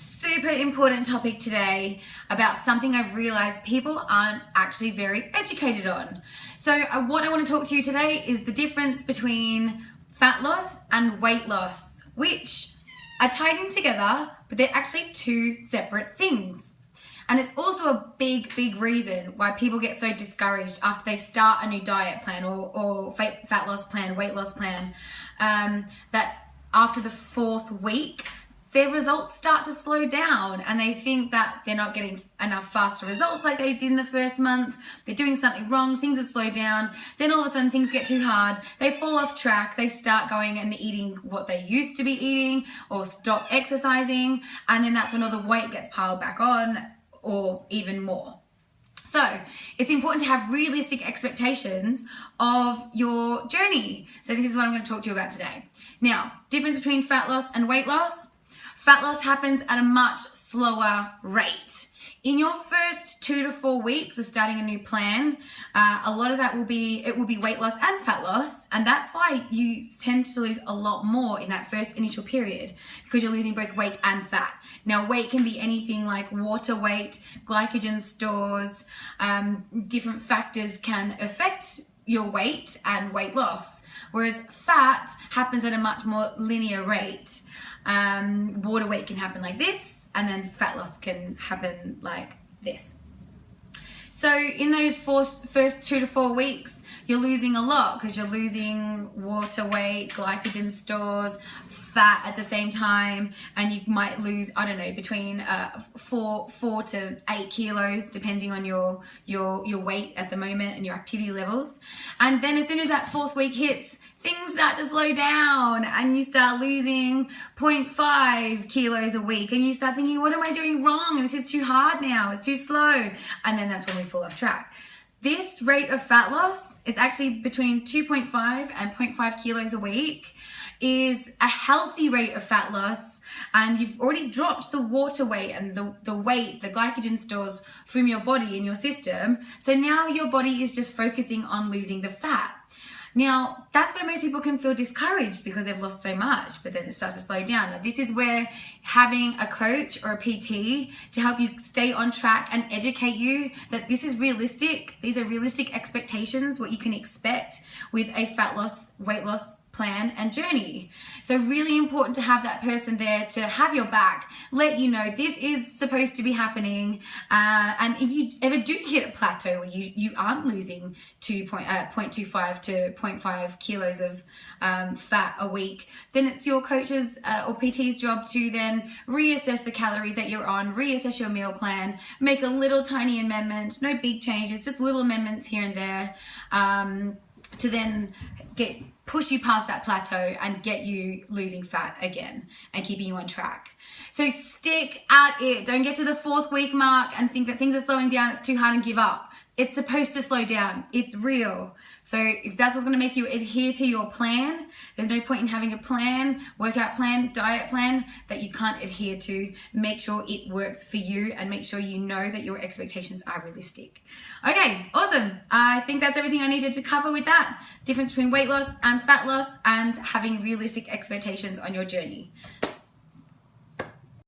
super important topic today about something I've realized people aren't actually very educated on. So what I want to talk to you today is the difference between fat loss and weight loss, which are tied in together, but they're actually two separate things. And it's also a big reason why people get so discouraged after they start a new diet plan or fat loss plan, weight loss plan, that after the fourth week, their results start to slow down and they think that they're not getting enough faster results like they did in the first month. They're doing something wrong, things are slowed down. Then all of a sudden things get too hard. They fall off track. They start going and eating what they used to be eating or stop exercising. And then that's when all the weight gets piled back on or even more. So it's important to have realistic expectations of your journey. So this is what I'm going to talk to you about today. Now, difference between fat loss and weight loss. Fat loss happens at a much slower rate. In your first 2 to 4 weeks of starting a new plan, a lot of that will be weight loss and fat loss, and that's why you tend to lose a lot more in that first initial period because you're losing both weight and fat. Now, weight can be anything like water weight, glycogen stores, different factors can affect your weight and weight loss, whereas fat happens at a much more linear rate. Water weight can happen like this, and then fat loss can happen like this. So in those first 2 to 4 weeks, you're losing a lot because you're losing water weight, glycogen stores, fat at the same time, and you might lose, I don't know, between 4 to 8 kilos depending on your weight at the moment and your activity levels. And then as soon as that 4th week hits, things start to slow down and you start losing 0.5 kilos a week and you start thinking, what am I doing wrong? This is too hard now, it's too slow. And then that's when we fall off track. This rate of fat loss is actually between 2.5 and 0.5 kilos a week is a healthy rate of fat loss, and you've already dropped the water weight and the weight, the glycogen stores from your body in your system. So now your body is just focusing on losing the fat. Now, that's where most people can feel discouraged because they've lost so much, but then it starts to slow down. Now, this is where having a coach or a PT to help you stay on track and educate you that this is realistic. These are realistic expectations, what you can expect with a fat loss, weight loss plan and journey. So really important to have that person there to have your back, let you know this is supposed to be happening, and if you ever do hit a plateau where you aren't losing 0.25 to 0.5 kilos of fat a week, then it's your coach's or PT's job to then reassess the calories that you're on, reassess your meal plan, make a little tiny amendment, no big changes, just little amendments here and there, to then push you past that plateau and get you losing fat again and keeping you on track. So stick at it. Don't get to the 4th week mark and think that things are slowing down, it's too hard and give up. It's supposed to slow down. It's real. So if that's what's going to make you adhere to your plan, there's no point in having a plan, workout plan, diet plan that you can't adhere to. Make sure it works for you and make sure you know that your expectations are realistic. Okay, awesome. I think that's everything I needed to cover with that. Difference between weight loss and fat loss and having realistic expectations on your journey.